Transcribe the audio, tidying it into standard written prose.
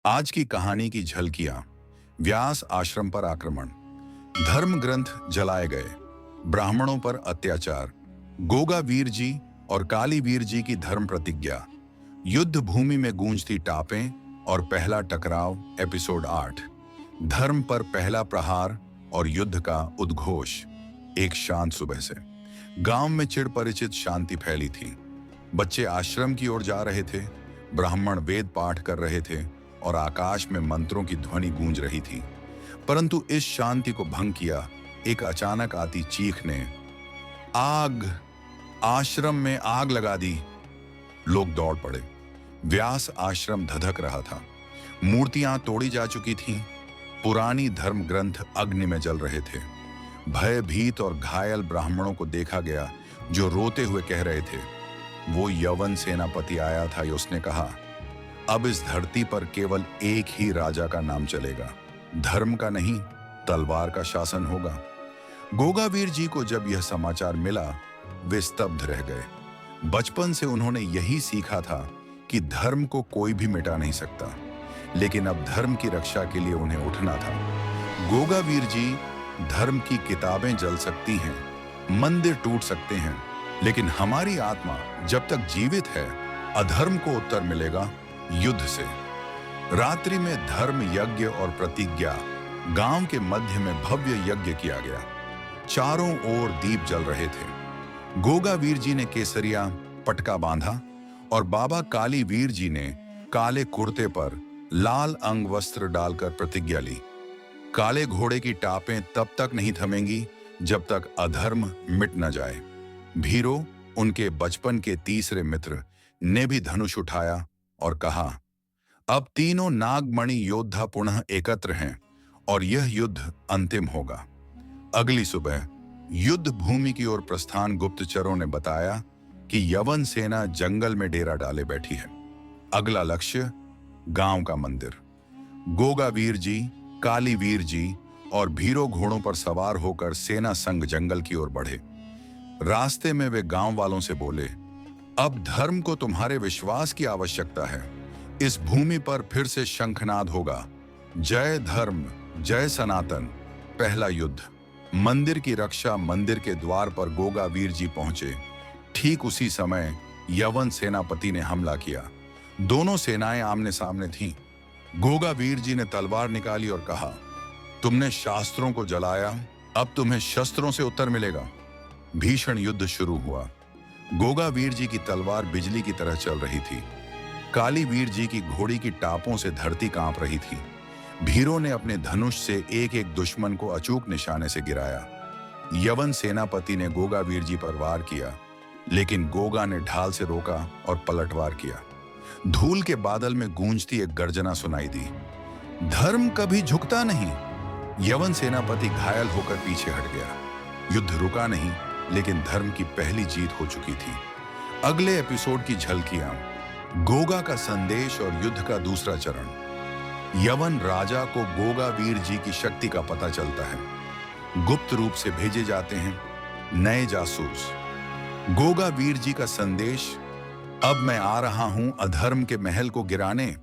आज की कहानी की झलकियां। व्यास आश्रम पर आक्रमण, धर्म ग्रंथ जलाए गए, ब्राह्मणों पर अत्याचार, गोगा वीर जी और काली वीर जी की धर्म प्रतिज्ञा, युद्ध भूमि में गूंजती टापें और पहला टकराव। एपिसोड 8। धर्म पर पहला प्रहार और युद्ध का उद्घोष। एक शांत सुबह से गांव में चिड़ परिचित शांति फैली थी। बच्चे आश्रम की ओर जा रहे थे, ब्राह्मण वेद पाठ कर रहे थे और आकाश में मंत्रों की ध्वनि गूंज रही थी। परंतु इस शांति को भंग किया एक अचानक आती चीख ने। आग! आश्रम में आग लगा दी! लोग दौड़ पड़े। व्यास आश्रम धधक रहा था। मूर्तियां तोड़ी जा चुकी थीं, पुरानी धर्म ग्रंथ अग्नि में जल रहे थे। भयभीत और घायल ब्राह्मणों को देखा गया जो रोते हुए कह रहे थे। वो यवन सेनापति आया था, उसने कहा, अब इस धरती पर केवल एक ही राजा का नाम चलेगा, धर्म का नहीं, तलवार का शासन होगा। गोगावीर जी को जब यह समाचार मिला, वे स्तब्ध रह गए। बचपन से उन्होंने यही सीखा था कि धर्म को कोई भी मिटा नहीं सकता, लेकिन अब धर्म की रक्षा के लिए उन्हें उठना था। गोगावीर जी, धर्म की किताबें जल सकती हैं, मंदिर टूट सकते हैं, लेकिन हमारी आत्मा जब तक जीवित है, अधर्म को उत्तर मिलेगा युद्ध से। रात्रि में धर्म यज्ञ और प्रतिज्ञा। गांव के मध्य में भव्य यज्ञ किया गया। चारों ओर दीप जल रहे थे। गोगावीर जी ने केसरिया पटका बांधा और बाबा काली वीर जी ने काले कुर्ते पर लाल अंग वस्त्र डालकर प्रतिज्ञा ली। काले घोड़े की टापें तब तक नहीं थमेंगी जब तक अधर्म मिट न जाए। भीरो, उनके बचपन के तीसरे मित्र, ने भी धनुष उठाया और कहा, अब तीनों नागमणि योद्धा पुनः एकत्र हैं और यह युद्ध अंतिम होगा। अगली सुबह युद्ध भूमि की ओर प्रस्थान। गुप्तचरों ने बताया कि यवन सेना जंगल में डेरा डाले बैठी है। अगला लक्ष्य गांव का मंदिर। गोगावीर जी, काली वीर जी और भीरो घोड़ों पर सवार होकर सेना संग जंगल की ओर बढ़े। रास्ते में वे गांव वालों से बोले, अब धर्म को तुम्हारे विश्वास की आवश्यकता है। इस भूमि पर फिर से शंखनाद होगा, जय धर्म, जय सनातन। पहला युद्ध। मंदिर की रक्षा। मंदिर के द्वार पर गोगावीर जी पहुंचे। ठीक उसी समय यवन सेनापति ने हमला किया। दोनों सेनाएं आमने सामने थीं। गोगावीर जी ने तलवार निकाली और कहा, तुमने शास्त्रों को जलाया, अब तुम्हें शस्त्रों से उत्तर मिलेगा। भीषण युद्ध शुरू हुआ। गोगावीर जी की तलवार बिजली की तरह चल रही थी। काली वीर जी की घोड़ी की टापों से धरती कांप रही थी। भीरों ने अपने धनुष से एक एक दुश्मन को अचूक निशाने से गिराया। यवन सेनापति ने गोगावीर जी पर वार किया, लेकिन गोगा ने ढाल से रोका और पलटवार किया। धूल के बादल में गूंजती एक गर्जना सुनाई दी, धर्म कभी झुकता नहीं। यवन सेनापति घायल होकर पीछे हट गया। युद्ध रुका नहीं, लेकिन धर्म की पहली जीत हो चुकी थी। अगले एपिसोड की झलकियां। गोगा का संदेश और युद्ध का दूसरा चरण। यवन राजा को गोगावीर जी की शक्ति का पता चलता है। गुप्त रूप से भेजे जाते हैं नए जासूस। गोगावीर जी का संदेश, अब मैं आ रहा हूं अधर्म के महल को गिराने।